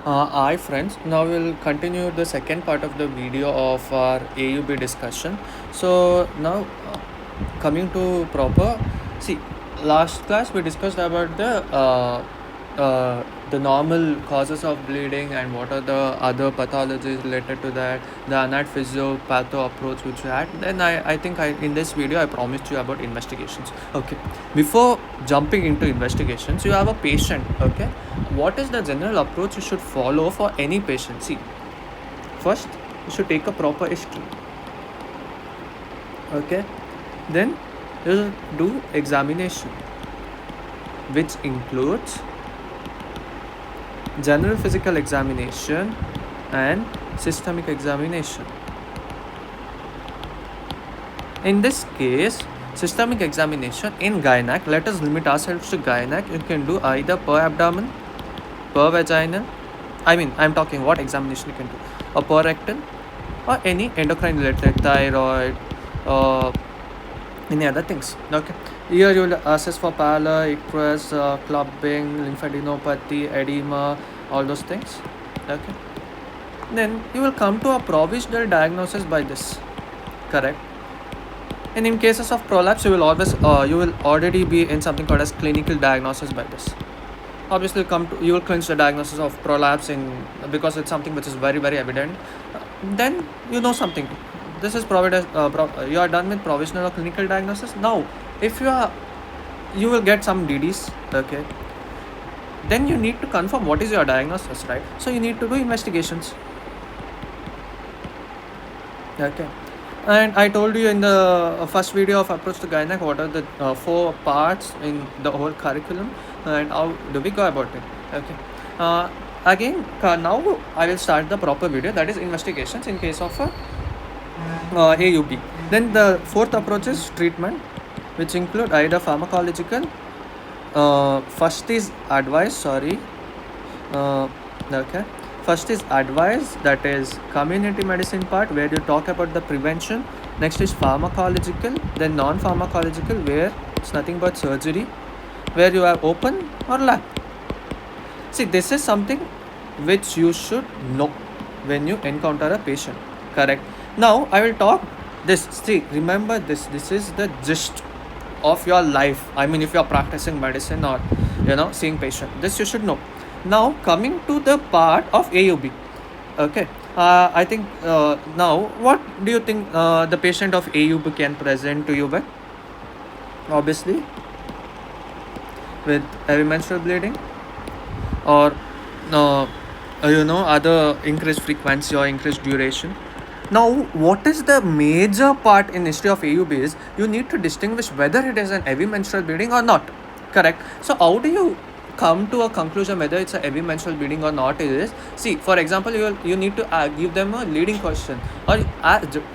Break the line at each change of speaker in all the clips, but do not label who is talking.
Hi friends, now we'll continue the second part of the video of our AUB discussion. So now coming to proper, see, last class we discussed about the normal causes of bleeding and what are the other pathologies related to that, the anat physio patho approach which we had. Then I think in this video I promised you about investigations. Okay, before jumping into investigations, you have a patient. Okay, what is the general approach you should follow for any patient? See, first you should take a proper history. Okay, then you do examination, which includes general physical examination and systemic examination. In this case, systemic examination in gynec, let us limit ourselves to gynec. You can do either per abdomen, per vaginal. I'm talking what examination you can do, or per rectal, or any endocrine related, thyroid, or any other things. Okay, here you will assess for pallor, icterus, clubbing, lymphadenopathy, edema, all those things. Okay, then you will come to a provisional diagnosis by this. Correct. And in cases of prolapse, you will already be in something called as clinical diagnosis by this. Obviously, you will clinch the diagnosis of prolapse because it's something which is very very evident. Then you know something. This is provided. You are done with provisional or clinical diagnosis. Now, if you will get some DDs. Okay. Then you need to confirm what is your diagnosis, right? So you need to do investigations. Okay. And I told you in the first video of approach to gynec what are the 4 parts in the whole curriculum and how do we go about it. Okay. Again, now I will start the proper video, that is investigations in case of AUB. Then the fourth approach is treatment, which include either pharmacological. First is advice. Okay. First is advice, that is community medicine part where you talk about the prevention. Next is pharmacological, then non-pharmacological where it's nothing but surgery, where you are open or lap. See, this is something which you should know when you encounter a patient. Correct. Now I will talk this. See, remember this. This is the gist of your life. If you are practicing medicine or seeing patient, this you should know. Now coming to the part of AUB. Okay. I think now what do you think the patient of AUB can present to you with? Obviously with heavy menstrual bleeding or other increased frequency or increased duration. Now, what is the major part in history of AUB is you need to distinguish whether it is an heavy menstrual bleeding or not. Correct. So how do you come to a conclusion whether it's a heavy menstrual bleeding or not? Is, see, for example, you need to give them a leading question or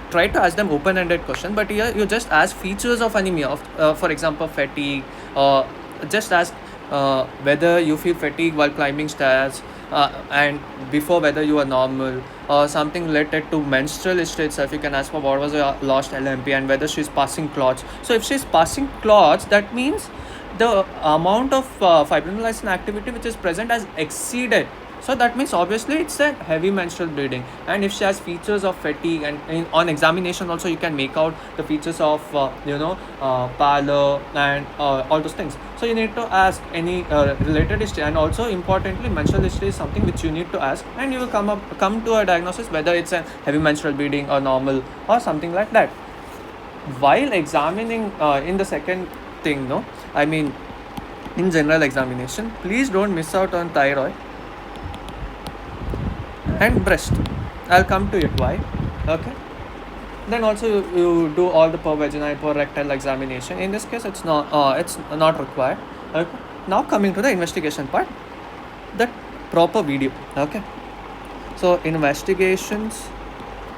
try to ask them open-ended question, but here you just ask features of anemia, for example fatigue, or just ask whether you feel fatigue while climbing stairs, and before whether you are normal, or something related to menstrual history itself. You can ask for what was your last LMP and whether she's passing clots. So if she's passing clots, that means the amount of fibrinolysin activity which is present has exceeded. So that means obviously it's a heavy menstrual bleeding. And if she has features of fatigue, and on examination also you can make out the features of pallor and all those things. So you need to ask any related history, and also importantly menstrual history is something which you need to ask, and you will come to a diagnosis whether it's a heavy menstrual bleeding or normal or something like that. While examining in the second thing, in general examination, please don't miss out on thyroid and breast. I'll come to it why. Okay. Then also you do all the per vaginal, per rectal examination. In this case, it's not required. Okay. Now coming to the investigation part, the proper video. Okay. So investigations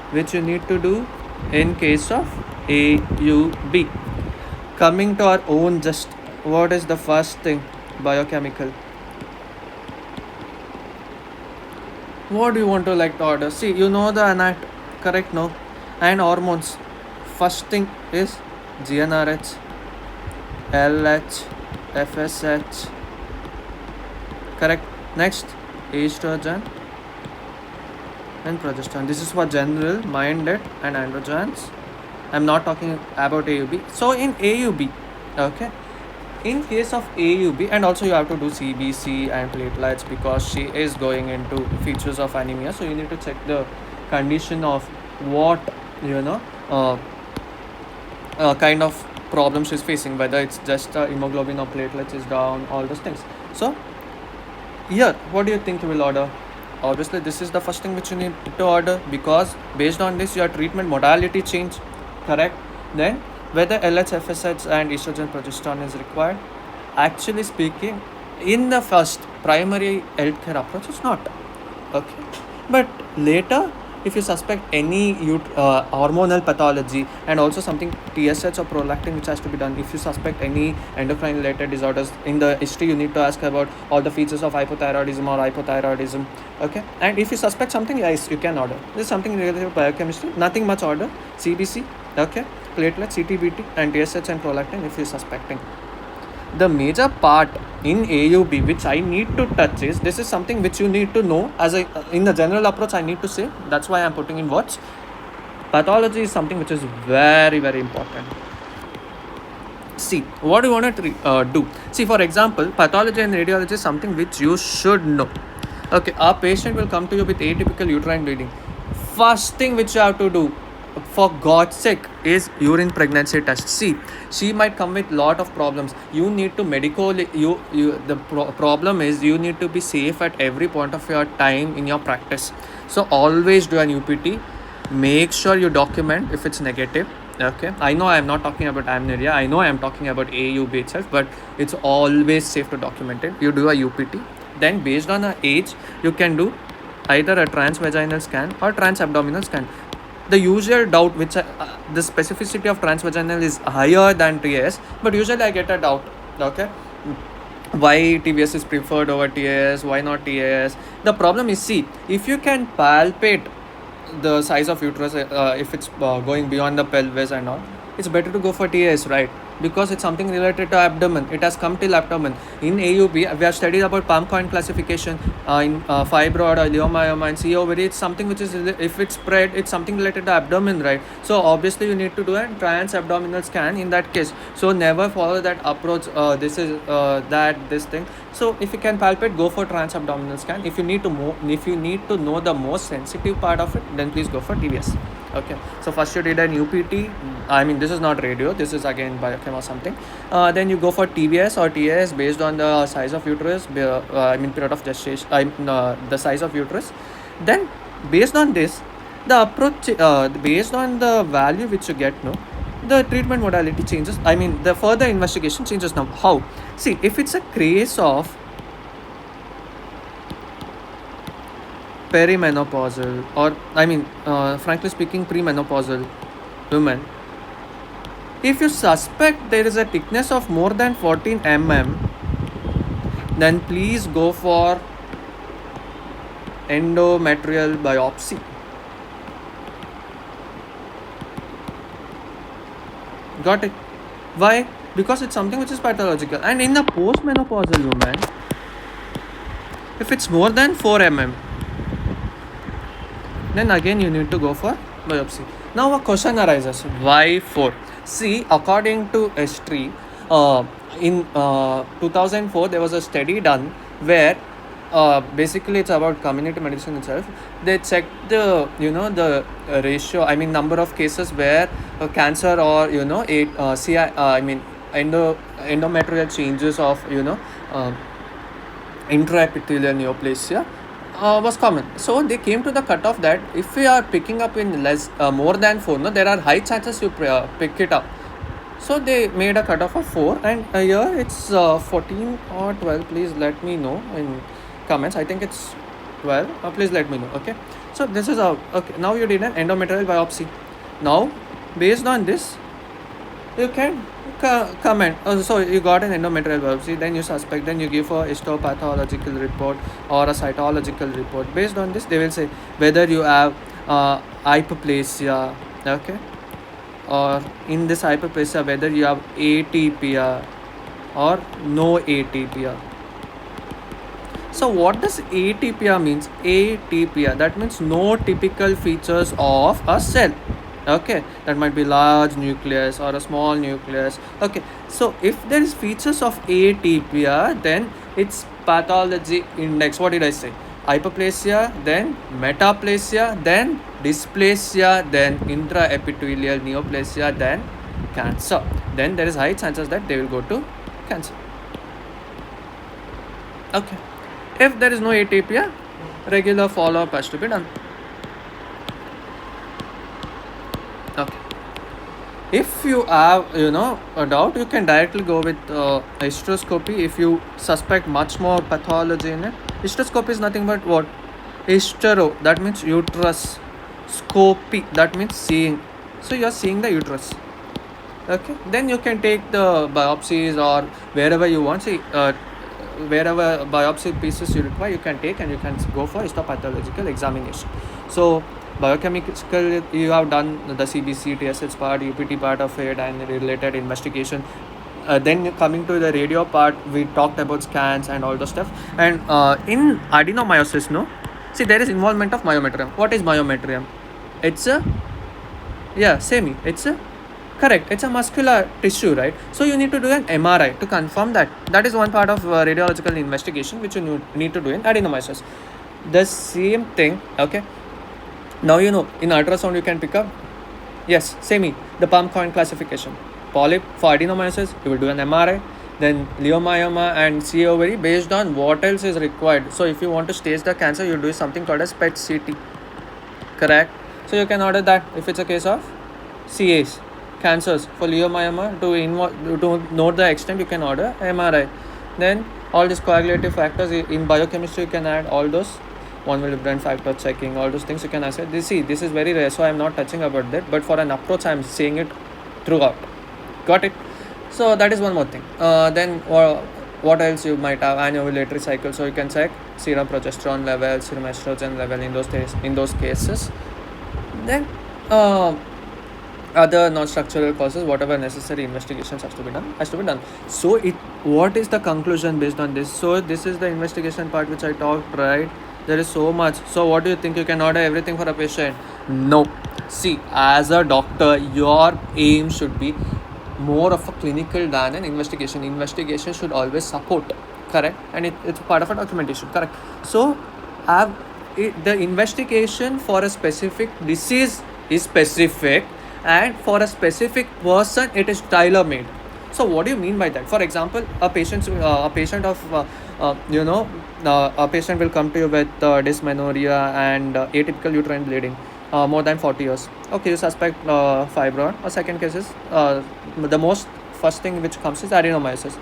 which you need to do in case of AUB. Coming to our own, just what is the first thing? Biochemical. What do you want to like to order? See, you know the anat, correct? No, and hormones. First thing is GnRH, LH, FSH, correct? Next, estrogen, and progesterone. This is for general, minded, and androgens. I'm not talking about AUB. So in AUB, okay, in case of AUB, and also you have to do CBC and platelets because she is going into features of anemia. So you need to check the condition of what you know uh, kind of problem she's facing, whether it's just hemoglobin or platelets is down, all those things. So here, what do you think you will order? Obviously, this is the first thing which you need to order because based on this, your treatment modality change, correct? Then, whether LH, FSH, and estrogen progesterone is required. Actually speaking, in the first primary healthcare approach, it's not okay, but later if you suspect any hormonal pathology and also something TSH or prolactin which has to be done, if you suspect any endocrine related disorders in the history, you need to ask about all the features of hypothyroidism or hypothyroidism, okay. And if you suspect something, yes, you can order. This is something related to biochemistry, nothing much. Order CBC, okay, platelet, CTBT, and TSH and prolactin if you're suspecting. The major part in AUB which I need to touch is, this is something which you need to know as a in the general approach. I need to say, that's why I'm putting in words. Pathology is something which is very, very important. See, what do you want to do? See, for example, pathology and radiology is something which you should know. Okay, our patient will come to you with atypical uterine bleeding. First thing which you have to do, for God's sake, is urine pregnancy test. See, she might come with lot of problems. You need to problem is you need to be safe at every point of your time in your practice. So always do an UPT. Make sure you document if it's negative. Okay, I know I am not talking about amenorrhea. I know I am talking about AUB itself, but it's always safe to document it. You do a UPT. Then based on the age, you can do either a transvaginal scan or transabdominal scan. The usual doubt, which the specificity of transvaginal is higher than TAS, but usually I get a doubt, okay, why TVS is preferred over TAS, why not TAS. The problem is, see, if you can palpate the size of uterus, if it's going beyond the pelvis and all, it's better to go for TAS, right? Because it's something related to abdomen. It has come till abdomen. In AUB, we have studied about palm coin classification in fibroid or leiomyoma and COVD. It's something which is, if it's spread, it's something related to abdomen, right? So obviously you need to do a trans-abdominal scan in that case. So never follow that approach. This thing. So if you can palpate, go for trans-abdominal scan. If you need to know the most sensitive part of it, then please go for TVS. Okay, so first you did an UPT. I mean, this is not radio, this is again biochem or something. Then you go for TVS or TAS based on the size of uterus, period of gestation, the size of uterus. Then based on this, the approach, based on the value which you get, no, the treatment modality changes. I mean, the further investigation changes now. How? See, if it's a case of perimenopausal, or frankly speaking, premenopausal women, if you suspect there is a thickness of more than 14 then please go for endometrial biopsy. Got it? Why? Because it's something which is pathological. And in the postmenopausal woman, if it's more than 4 then again you need to go for biopsy. Now a question arises, why 4? See, according to history, in 2004 there was a study done where basically it's about community medicine itself. They checked the ratio, number of cases where cancer or endometrial changes of intraepithelial neoplasia was common. So they came to the cutoff that if we are picking up in more than 4, no, there are high chances you pick it up. So they made a cutoff of 4, and here it's 14 or 12. Please let me know in comments. I think it's 12. Please let me know. Okay. So this is okay. Now you did an endometrial biopsy. Now based on this, you can comment. So you got an endometrial biopsy, then you suspect, then you give a histopathological report or a cytological report. Based on this, they will say whether you have hyperplasia, okay, or in this hyperplasia whether you have atypia or no atypia. So what does atypia means? Atypia, that means no typical features of a cell. Okay, that might be large nucleus or a small nucleus. Okay, so if there is features of atypia, then it's pathology index. What did I say? Hyperplasia, then metaplasia, then dysplasia, then intraepithelial neoplasia, then cancer. Then there is high chances that they will go to cancer. Okay. If there is no atypia, regular follow-up has to be done. Okay. If you have, a doubt, you can directly go with hysteroscopy if you suspect much more pathology in it. Hysteroscopy is nothing but what? Hystero, that means uterus. Scopy, that means seeing. So you are seeing the uterus. Okay. Then you can take the biopsies or wherever you want. See, wherever biopsy pieces you require, you can take and you can go for histopathological examination. So biochemical, you have done the CBC, TSH part, UPT part of it, and related investigation. Then coming to the radio part, we talked about scans and all the stuff. And in adenomyosis, no, see, there is involvement of myometrium. What is myometrium? It's a, yeah, semi. It's a, correct. It's a muscular tissue, right? So you need to do an MRI to confirm that. That is one part of radiological investigation which you need to do in adenomyosis. The same thing, okay. Now in ultrasound you can pick up, yes, same, the palm coin classification. Polyp for adenomyosis, you will do an MRI. Then leiomyoma and CA ovary based on what else is required. So if you want to stage the cancer, you do something called as PET CT, correct? So you can order that if it's a case of CAs. Cancers for leiomyoma, to note the extent, you can order MRI. Then all these coagulative factors in biochemistry, you can add all those 1 milligram factor checking, all those things you can assess. This is very rare, so I'm not touching about that, but for an approach I'm saying it throughout. Got it? So that is one more thing. Then what else you might have? Anovulatory cycle, so you can check serum progesterone level, serum estrogen level in those cases. Then other non-structural causes, whatever necessary investigations has to be done. So what is the conclusion based on this? So this is the investigation part which I talked, right? There is so much. So what do you think? You can order everything for a patient? No. See, as a doctor, your aim should be more of a clinical than an investigation. Investigation should always support, correct? And it's part of a documentation, correct? So the investigation for a specific disease is specific, and for a specific person it is tailor made. So what do you mean by that? For example, a patient will come to you with dysmenorrhea and atypical uterine bleeding, more than 40 years. Okay, you suspect fibroid. A second case is the most first thing which comes is adenomyosis.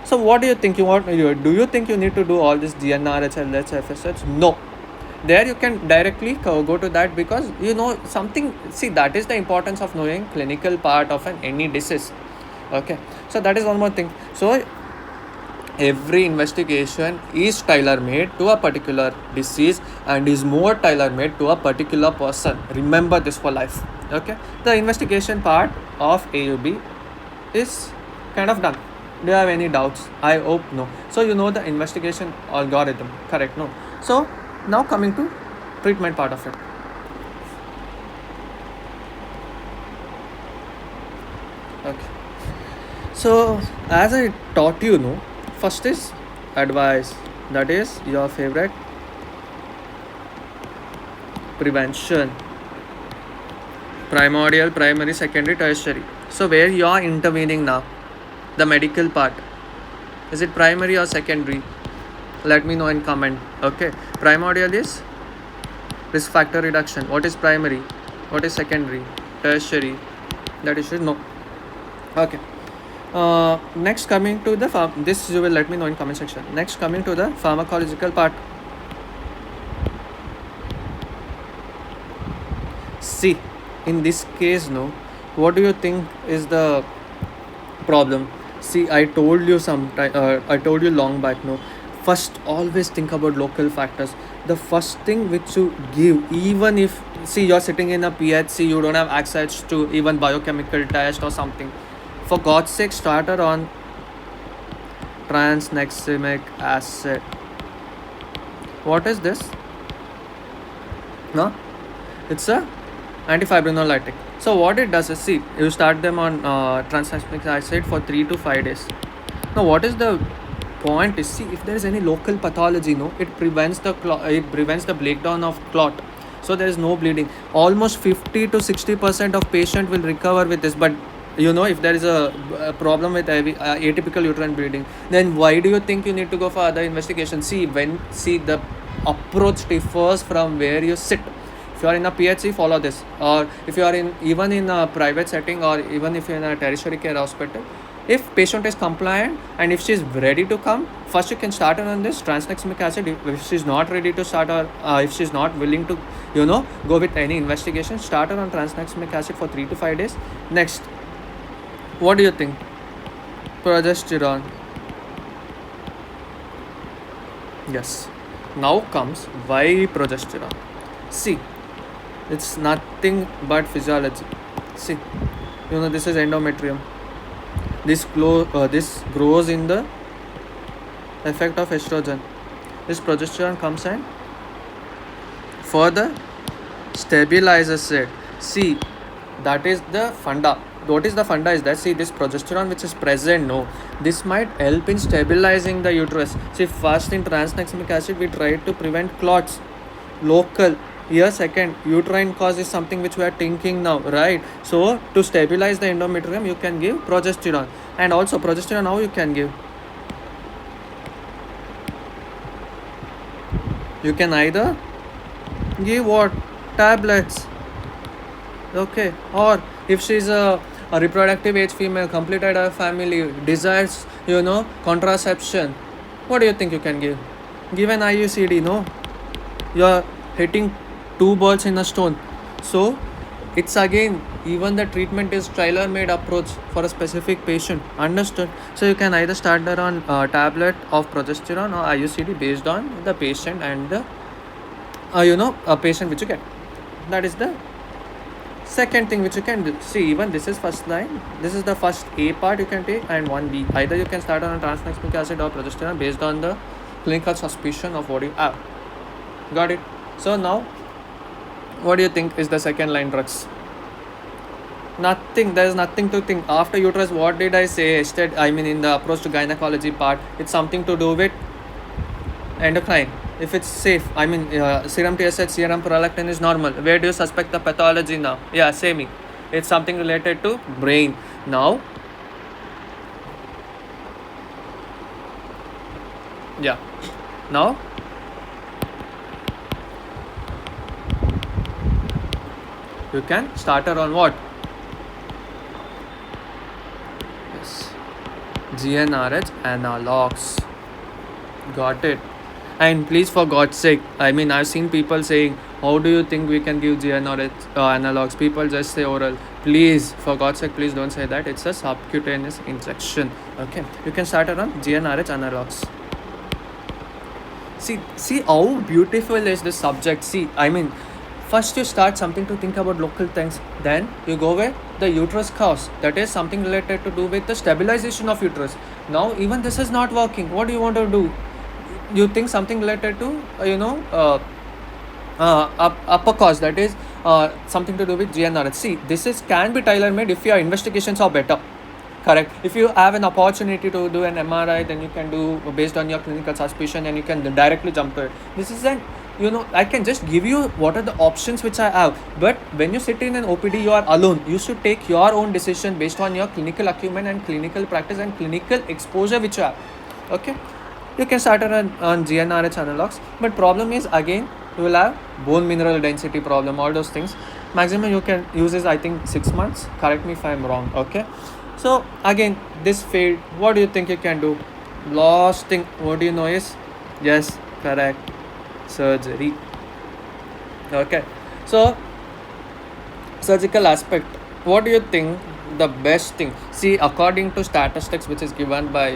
So what do you think do you think you need to do all this DNR, HLH, FSH? No. There you can directly go to that, because something. See, that is the importance of knowing clinical part of any disease. Okay, so that is one more thing. So every investigation is tailor made to a particular disease and is more tailor made to a particular person. Remember this for life. Okay, the investigation part of AUB is kind of done. Do you have any doubts? I hope no. So the investigation algorithm, correct? No. So now coming to treatment part of it. Okay. So as I taught first is advice. That is your favorite prevention. Primordial, primary, secondary, tertiary. So where you are intervening now, the medical part. Is it primary or secondary? Let me know in comment. Okay, primordial is risk factor reduction. What is primary? What is secondary? Tertiary? That you should know. Okay. Next coming to the this you will let me know in comment section. Next coming to the pharmacological part. See, in this case, what do you think is the problem? See, I told you I told you long back, first always think about local factors. The first thing which you give, even if you're sitting in a PHC, you don't have access to even biochemical test or something, for God's sake, start her on tranexamic acid. What is this? No, it's a antifibrinolytic. So what it does is, see, you start them on tranexamic acid for 3 to 5 days. Now what is the point is, see, if there is any local pathology, no, it prevents the it prevents the breakdown of clot, so there is no bleeding. Almost 50 to 60% of patient will recover with this. But if there is a problem with atypical uterine bleeding, then why do you think you need to go for other investigation? See, the approach differs from where you sit. If you are in a PHC, follow this. Or if you are even in a private setting, or even if you are in a tertiary care hospital, if patient is compliant and if she is ready to come, first you can start her on this tranexamic acid. If she is not ready to start, or if she is not willing to go with any investigation, start her on tranexamic acid for 3 to 5 days. Next, what do you think? Progesterone. Yes. Now comes why progesterone. See, it's nothing but physiology. See, this is endometrium. This grows in the effect of estrogen. This progesterone comes and further stabilizes it. See, that is the funda. What is the funda is that, see, this progesterone which is present, no, this might help in stabilizing the uterus. See, first in tranexamic acid we try to prevent clots, local. Here second, uterine cause is something which we are thinking now, right? So to stabilize the endometrium, you can give progesterone. And also progesterone, how you can give? You can either give what? Tablets. Okay. Or if she's a reproductive age female, completed her family, desires, contraception, what do you think you can give? Give an IUCD, no? You're hitting 2 birds in a stone. So it's again, even the treatment is tailor-made approach for a specific patient. Understood? So you can either start her on tablet of progesterone or IUCD based on the patient and the a patient which you get. That is the second thing which you can do. See, even this is first line. This is the first A part you can take, and 1B. Either you can start on tranexamic acid or progesterone based on the clinical suspicion of what you have. Got it? So now, what do you think is the second line drugs? Nothing. There is nothing to think. After uterus, what did I say? Instead, in the approach to gynecology part, it's something to do with endocrine. If it's safe, serum TSH, serum prolactin is normal. Where do you suspect the pathology now? Yeah, say me. It's something related to brain. Now, yeah. Now, you can start her on what? Yes. GnRH analogs. Got it. And please, for God's sake, I've seen people saying, how do you think we can give GnRH analogs? People just say oral. Please, for God's sake, please don't say that. It's a subcutaneous injection. Okay. You can start her on GnRH analogs. See how beautiful is this subject. See, first you start something to think about local things, then you go with the uterus cause, that is something related to do with the stabilization of uterus. Now even this is not working. What do you want to do? You think something related to upper cause, that is something to do with GnRH. See, this can be tailor made if your investigations are better. Correct. If you have an opportunity to do an MRI, then you can do based on your clinical suspicion, and you can directly jump to it. This is an I can just give you what are the options which I have. But when you sit in an OPD, you are alone. You should take your own decision based on your clinical acumen and clinical practice and clinical exposure which you have. Okay. You can start on GnRH analogs. But problem is, again, you will have bone mineral density problem, all those things. Maximum you can use is, I think, 6 months. Correct me if I am wrong. Okay. So again, this failed. What do you think you can do? Last thing, what do you know is? Yes, correct. Surgery. Okay. So surgical aspect, what do you think the best thing? See, according to statistics which is given by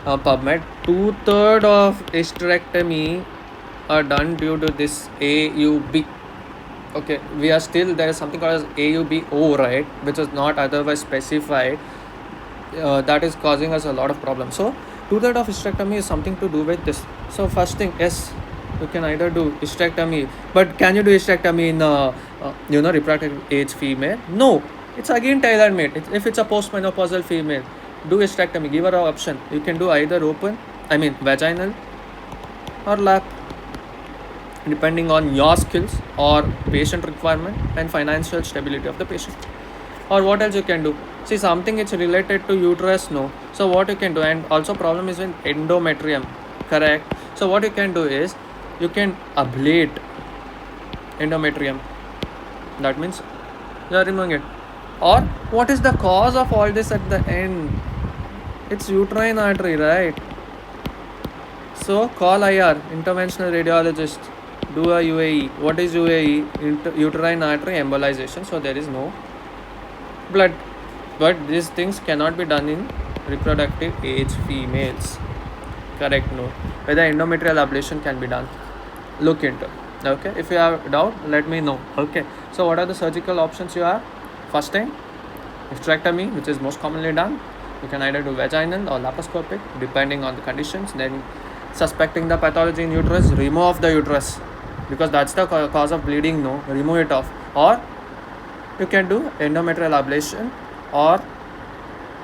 PubMed, 2/3 of hysterectomy are done due to this AUB. Okay, we are still, there is something called as AUBO, right, which is not otherwise specified. That is causing us a lot of problems. So 2/3 of hysterectomy is something to do with this. So first thing, yes, you can either do hysterectomy, but can you do hysterectomy in reproductive age female? No, it's again tailor made. If it's a postmenopausal female, do hysterectomy, give her an option. You can do either vaginal or lap, depending on your skills or patient requirement and financial stability of the patient. Or what else you can do? See, something it's related to uterus, no. So what you can do, and also problem is in endometrium, correct? So what you can do is you can ablate endometrium. That means you are removing it. Or what is the cause of all this at the end? It's uterine artery, right? So call IR, interventional radiologist, do a UAE. What is UAE? Uterine artery embolization. So there is no blood, but these things cannot be done in reproductive age females, correct? No. Whether endometrial ablation can be done, look into. Okay, if you have doubt, let me know. Okay, so what are the surgical options you have? First thing, hysterectomy, which is most commonly done. You can either do vaginal or laparoscopic depending on the conditions. Then suspecting the pathology in uterus, remove the uterus, because that's the cause of bleeding, no, remove it off. Or you can do endometrial ablation, or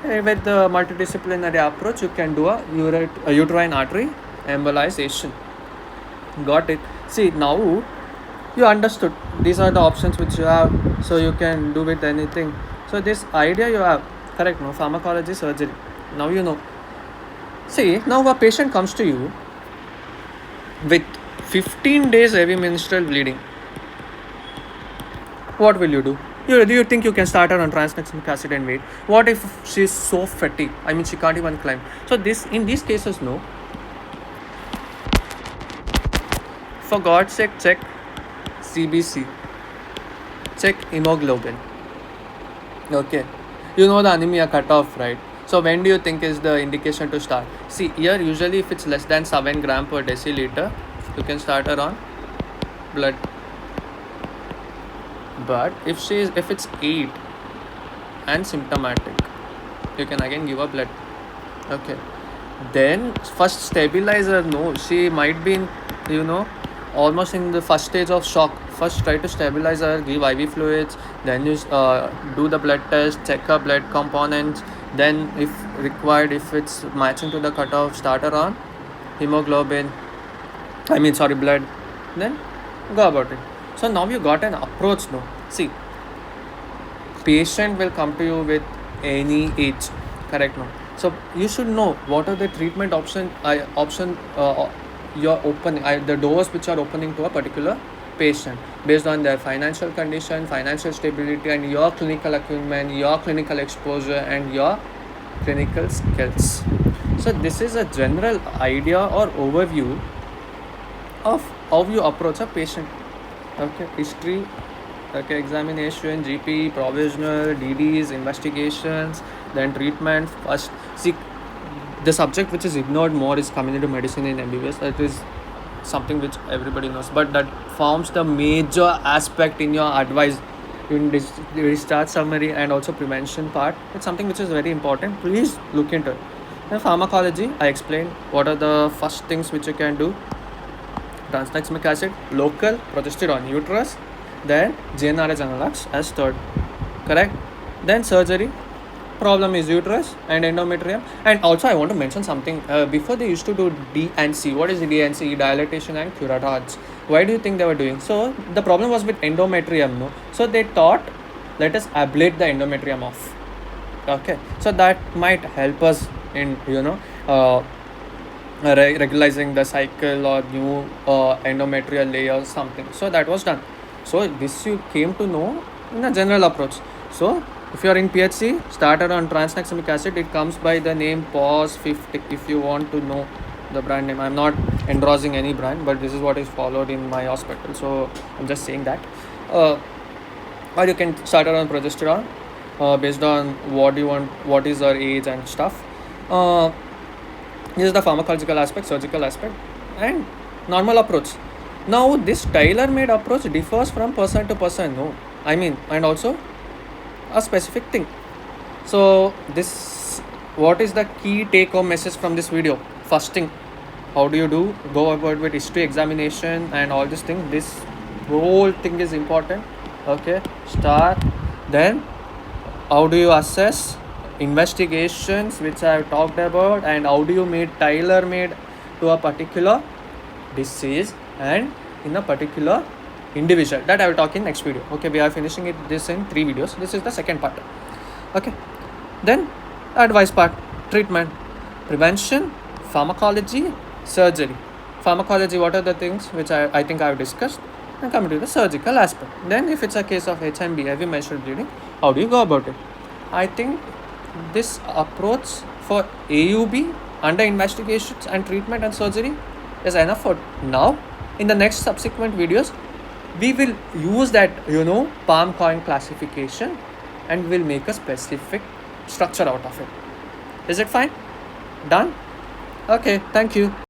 with the multidisciplinary approach you can do a uterine artery embolization. Got it? See, now you understood these are the options which you have, so you can do with anything. So this idea you have, correct? No, pharmacology, surgery, now you know. See, now a patient comes to you with 15 days heavy menstrual bleeding. What will you do? Do you think you can start her on tranexamic acid and wait? What if she's so fatigued? She can't even climb. So in these cases, no. For God's sake, check CBC. Check hemoglobin. Okay. You know the anemia cutoff, right? So when do you think is the indication to start? See, here usually if it's less than 7 gram per deciliter, you can start her on blood. But if it's 8 and symptomatic, you can again give her blood. Okay. Then first stabilizer, no, she might be in, almost in the first stage of shock. First try to stabilize her, give IV fluids, then you do the blood test, check her blood components, then if required, if it's matching to the cutoff, start her on hemoglobin, blood, then go about it. So now you got an approach, no. See, patient will come to you with any age, correct? No. So you should know what are the treatment you're opening, the doors which are opening to a particular patient based on their financial condition, financial stability, and your clinical acumen, your clinical exposure, and your clinical skills. So this is a general idea or overview of how you approach a patient. Okay, history, okay, examination, GP, provisional, DDs, investigations, then treatment. First, see, the subject which is ignored more is community medicine in MBBS. That is something which everybody knows, but that forms the major aspect in your advice in this discharge summary and also prevention part. It's something which is very important. Please look into it. In pharmacology, I explained what are the first things which you can do. Tranexamic acid, local, progesterone, uterus, then GnRH analogs as third, correct? Then surgery, problem is uterus and endometrium. And also I want to mention something, before they used to do D and C. What is the D and C? Dilatation and curettage. Why do you think they were doing? So the problem was with endometrium, no? So they thought, let us ablate the endometrium off. Okay, so that might help us in regularizing the cycle or new endometrial layer or something. So that was done. So this you came to know in a general approach. So if you are in PHC, started on tranexamic acid. It comes by the name POS 50 if you want to know the brand name. I'm not endorsing any brand, but this is what is followed in my hospital, so I'm just saying that. Or you can start on progesterone based on what you want, what is our age and stuff. This is the pharmacological aspect, surgical aspect, and normal approach. Now this tailor-made approach differs from person to person, no? And also a specific thing. So this, what is the key take-home message from this video? First thing, how do you go about with history examination and all this thing. This whole thing is important. Okay, start. Then how do you assess investigations, which I have talked about, and how do you make tailor made to a particular disease and in a particular individual. That I will talk in next video. Okay, we are finishing this in 3 videos. This is the second part. Okay, then advice part: treatment, prevention, pharmacology, surgery. Pharmacology, what are the things which I think I have discussed, and coming to the surgical aspect. Then if it's a case of HMB, heavy menstrual bleeding, how do you go about it? I think this approach for AUB under investigations and treatment and surgery is enough for now. In the next subsequent videos, we will use that palm coin classification, and we'll make a specific structure out of it. Is it fine? Done? Okay, thank you.